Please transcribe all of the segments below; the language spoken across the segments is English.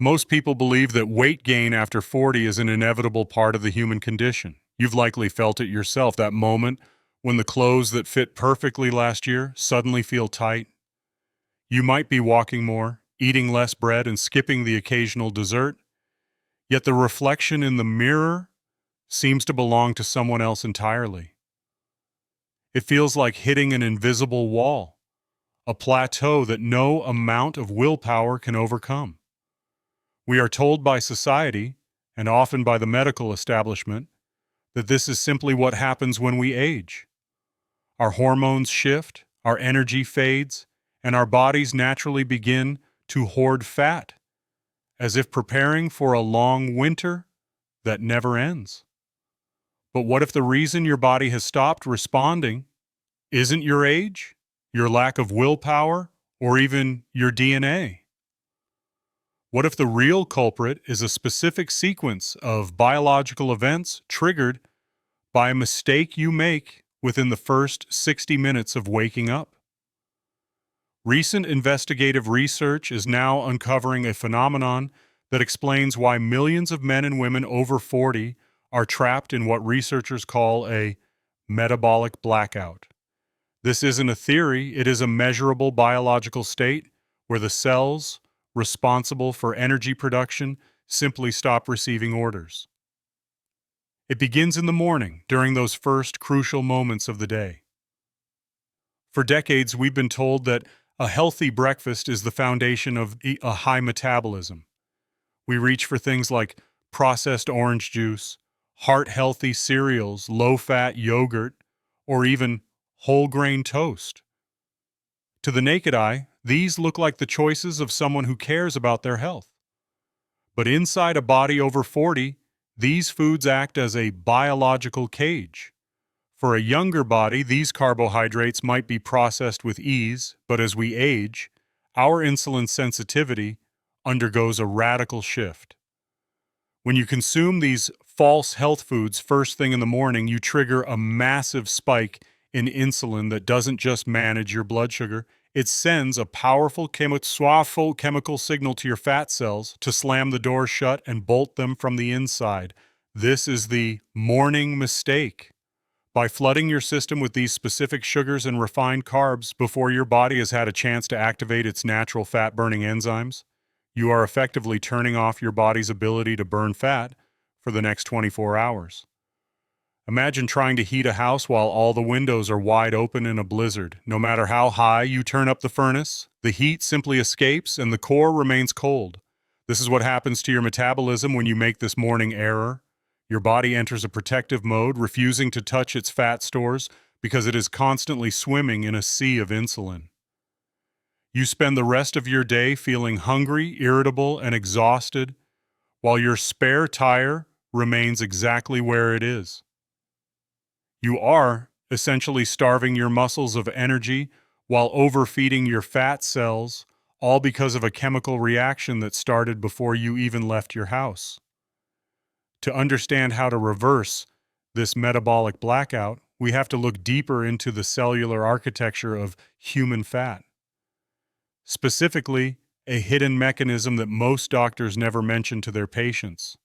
Most people believe that weight gain after 40 is an inevitable part of the human condition. You've likely felt it yourself, that moment when the clothes that fit perfectly last year suddenly feel tight. You might be walking more, eating less bread, and skipping the occasional dessert, yet the reflection in the mirror seems to belong to someone else entirely. It feels like hitting an invisible wall, a plateau that no amount of willpower can overcome. We are told by society, and often by the medical establishment, that this is simply what happens when we age. Our hormones shift, our energy fades, and our bodies naturally begin to hoard fat, as if preparing for a long winter that never ends. But what if the reason your body has stopped responding isn't your age, your lack of willpower, or even your DNA? What if the real culprit is a specific sequence of biological events triggered by a mistake you make within the first 60 minutes of waking up? Recent investigative research is now uncovering a phenomenon that explains why millions of men and women over 40 are trapped in what researchers call a metabolic blackout. This isn't a theory, it is a measurable biological state where the cells responsible for energy production simply stop receiving orders. It begins in the morning, during those first crucial moments of the day. For decades, we've been told that a healthy breakfast is the foundation of a high metabolism. We reach for things like processed orange juice, heart-healthy cereals, low-fat yogurt, or even whole-grain toast. To the naked eye, these look like the choices of someone who cares about their health. But inside a body over 40, these foods act as a biological cage. For a younger body, these carbohydrates might be processed with ease, but as we age, our insulin sensitivity undergoes a radical shift. When you consume these false health foods first thing in the morning, you trigger a massive spike in insulin that doesn't just manage your blood sugar, it sends a powerful chemical signal to your fat cells to slam the door shut and bolt them from the inside. This is the morning mistake. By flooding your system with these specific sugars and refined carbs before your body has had a chance to activate its natural fat-burning enzymes, you are effectively turning off your body's ability to burn fat for the next 24 hours. Imagine trying to heat a house while all the windows are wide open in a blizzard. No matter how high you turn up the furnace, the heat simply escapes and the core remains cold. This is what happens to your metabolism when you make this morning error. Your body enters a protective mode, refusing to touch its fat stores because it is constantly swimming in a sea of insulin. You spend the rest of your day feeling hungry, irritable, and exhausted, while your spare tire remains exactly where it is. You are essentially starving your muscles of energy while overfeeding your fat cells, all because of a chemical reaction that started before you even left your house. To understand how to reverse this metabolic blackout, we have to look deeper into the cellular architecture of human fat. Specifically, a hidden mechanism that most doctors never mention to their patients.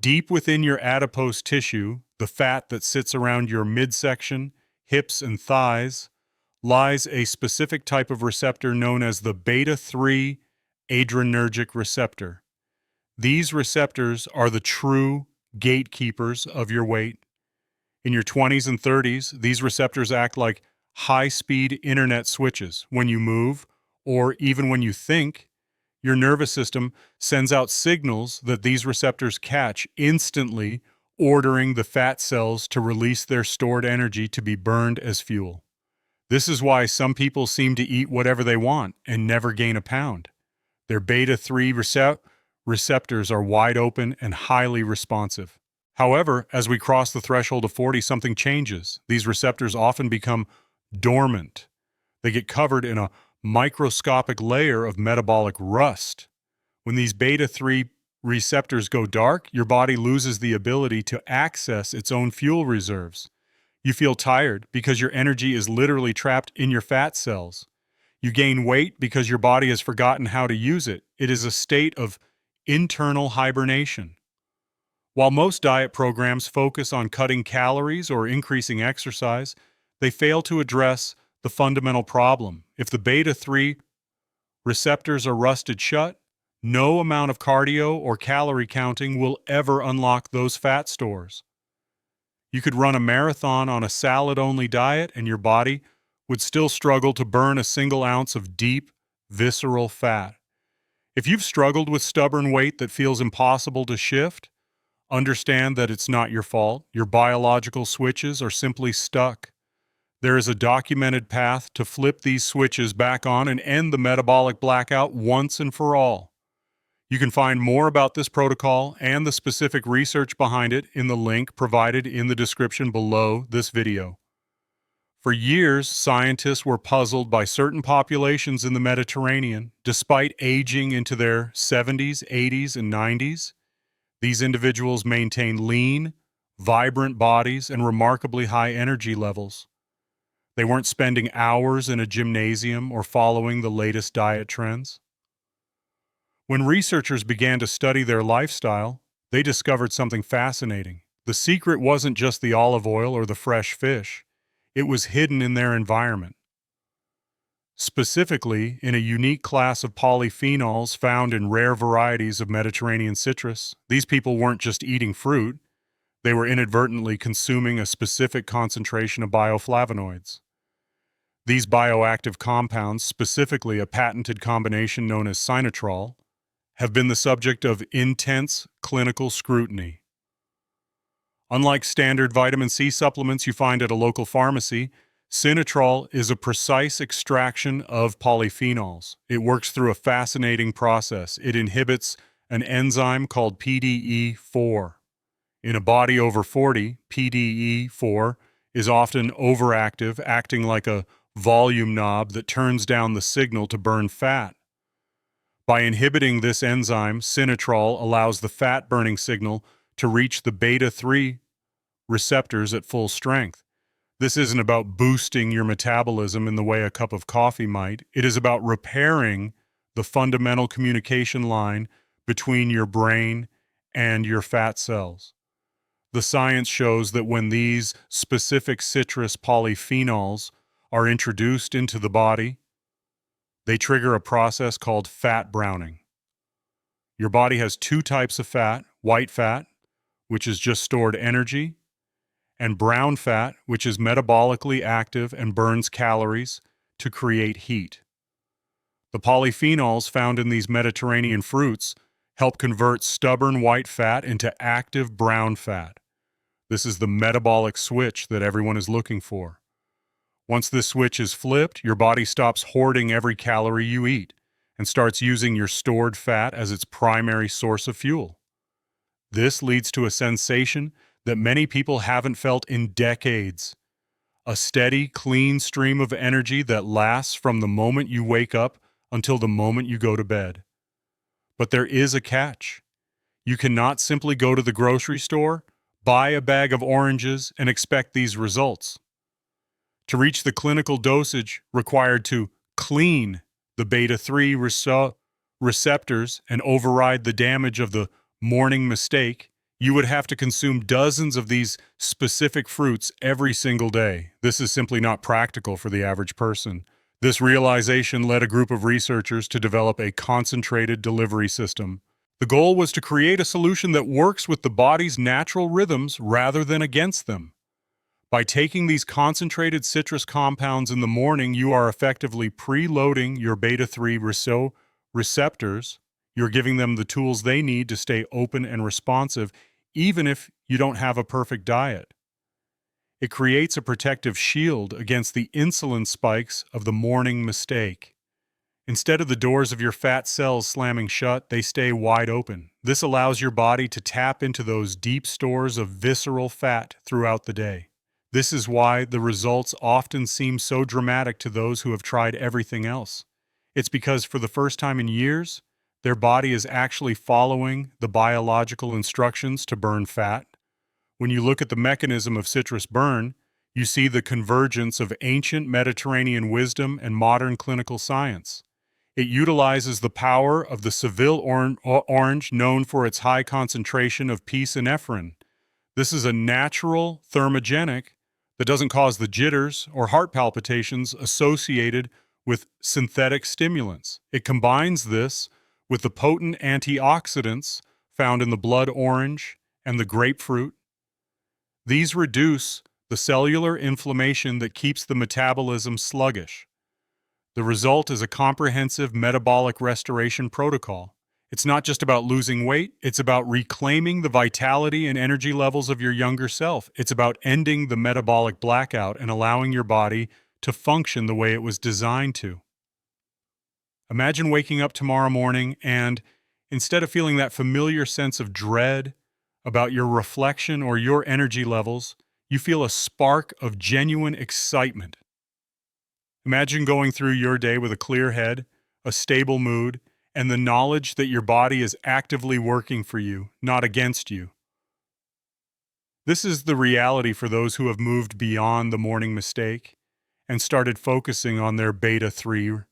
Deep within your adipose tissue, the fat that sits around your midsection, hips, and thighs, lies a specific type of receptor known as the Beta-3 Adrenergic Receptor. These receptors are the true gatekeepers of your weight. In your 20s and 30s, these receptors act like high-speed internet switches. When you move, or even when you think, your nervous system sends out signals that these receptors catch, instantly ordering the fat cells to release their stored energy to be burned as fuel. This is why some people seem to eat whatever they want and never gain a pound. Their beta-3 receptors are wide open and highly responsive. However, as we cross the threshold of 40, something changes. These receptors often become dormant. They get covered in a microscopic layer of metabolic rust. When these beta-3 receptors go dark, your body loses the ability to access its own fuel reserves. You feel tired because your energy is literally trapped in your fat cells. You gain weight because your body has forgotten how to use it. It is a state of internal hibernation. While most diet programs focus on cutting calories or increasing exercise, they fail to address the fundamental problem. If the beta-3 receptors are rusted shut, no amount of cardio or calorie counting will ever unlock those fat stores. You could run a marathon on a salad-only diet and your body would still struggle to burn a single ounce of deep, visceral fat. If you've struggled with stubborn weight that feels impossible to shift, understand that it's not your fault. Your biological switches are simply stuck. There is a documented path to flip these switches back on and end the metabolic blackout once and for all. You can find more about this protocol and the specific research behind it in the link provided in the description below this video. For years, scientists were puzzled by certain populations in the Mediterranean. Despite aging into their 70s, 80s, and 90s, these individuals maintain lean, vibrant bodies and remarkably high energy levels. They weren't spending hours in a gymnasium or following the latest diet trends. When researchers began to study their lifestyle, they discovered something fascinating. The secret wasn't just the olive oil or the fresh fish. It was hidden in their environment. Specifically, in a unique class of polyphenols found in rare varieties of Mediterranean citrus, these people weren't just eating fruit, they were inadvertently consuming a specific concentration of bioflavonoids. These bioactive compounds, specifically a patented combination known as Sinetrol, have been the subject of intense clinical scrutiny. Unlike standard vitamin C supplements you find at a local pharmacy, Sinetrol is a precise extraction of polyphenols. It works through a fascinating process. It inhibits an enzyme called PDE4. In a body over 40, PDE4 is often overactive, acting like a volume knob that turns down the signal to burn fat. By inhibiting this enzyme, Sinetrol allows the fat-burning signal to reach the beta-3 receptors at full strength. This isn't about boosting your metabolism in the way a cup of coffee might. It is about repairing the fundamental communication line between your brain and your fat cells. The science shows that when these specific citrus polyphenols are introduced into the body, they trigger a process called fat browning. Your body has two types of fat: white fat, which is just stored energy, and brown fat, which is metabolically active and burns calories to create heat. The polyphenols found in these Mediterranean fruits help convert stubborn white fat into active brown fat. This is the metabolic switch that everyone is looking for. Once this switch is flipped, your body stops hoarding every calorie you eat and starts using your stored fat as its primary source of fuel. This leads to a sensation that many people haven't felt in decades. A steady, clean stream of energy that lasts from the moment you wake up until the moment you go to bed. But there is a catch. You cannot simply go to the grocery store, buy a bag of oranges, and expect these results. To reach the clinical dosage required to clean the beta-3 receptors and override the damage of the morning mistake, you would have to consume dozens of these specific fruits every single day. This is simply not practical for the average person. This realization led a group of researchers to develop a concentrated delivery system. The goal was to create a solution that works with the body's natural rhythms rather than against them. By taking these concentrated citrus compounds in the morning, you are effectively preloading your beta-3 receptors. You're giving them the tools they need to stay open and responsive, even if you don't have a perfect diet. It creates a protective shield against the insulin spikes of the morning mistake. Instead of the doors of your fat cells slamming shut, they stay wide open. This allows your body to tap into those deep stores of visceral fat throughout the day. This is why the results often seem so dramatic to those who have tried everything else. It's because for the first time in years, their body is actually following the biological instructions to burn fat. When you look at the mechanism of citrus burn, you see the convergence of ancient Mediterranean wisdom and modern clinical science. It utilizes the power of the Seville orange, known for its high concentration of epinephrine. This is a natural thermogenic that doesn't cause the jitters or heart palpitations associated with synthetic stimulants. It combines this with the potent antioxidants found in the blood orange and the grapefruit. These reduce the cellular inflammation that keeps the metabolism sluggish. The result is a comprehensive metabolic restoration protocol. It's not just about losing weight, it's about reclaiming the vitality and energy levels of your younger self. It's about ending the metabolic blackout and allowing your body to function the way it was designed to. Imagine waking up tomorrow morning and, instead of feeling that familiar sense of dread about your reflection or your energy levels, you feel a spark of genuine excitement. Imagine going through your day with a clear head, a stable mood, and the knowledge that your body is actively working for you, not against you. This is the reality for those who have moved beyond the morning mistake and started focusing on their beta-3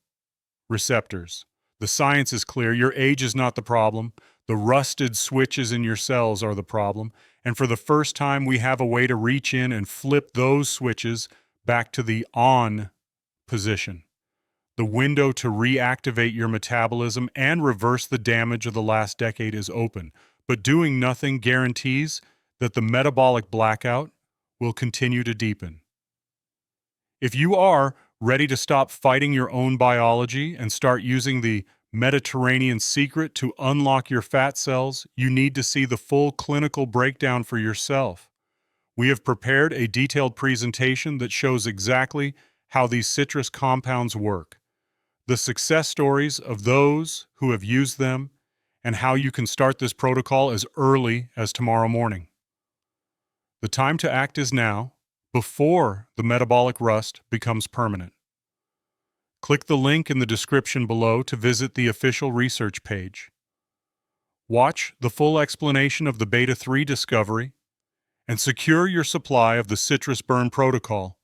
receptors. The science is clear. Your age is not the problem. The rusted switches in your cells are the problem. And for the first time, we have a way to reach in and flip those switches back to the on position. The window to reactivate your metabolism and reverse the damage of the last decade is open. But doing nothing guarantees that the metabolic blackout will continue to deepen. If you are ready to stop fighting your own biology and start using the Mediterranean secret to unlock your fat cells, you need to see the full clinical breakdown for yourself. We have prepared a detailed presentation that shows exactly how these citrus compounds work, the success stories of those who have used them, and how you can start this protocol as early as tomorrow morning. The time to act is now, before the metabolic rust becomes permanent. Click the link in the description below to visit the official research page. Watch the full explanation of the Beta-3 discovery and secure your supply of the citrus burn protocol.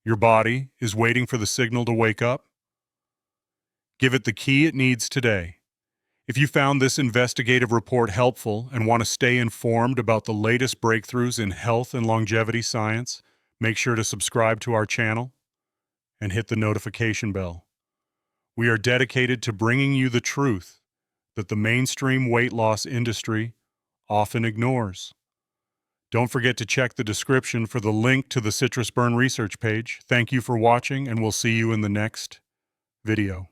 Your body is waiting for the signal to wake up. Give it the key it needs today. If you found this investigative report helpful and want to stay informed about the latest breakthroughs in health and longevity science, make sure to subscribe to our channel and hit the notification bell. We are dedicated to bringing you the truth that the mainstream weight loss industry often ignores. Don't forget to check the description for the link to the Citrus Burn research page. Thank you for watching, and we'll see you in the next video.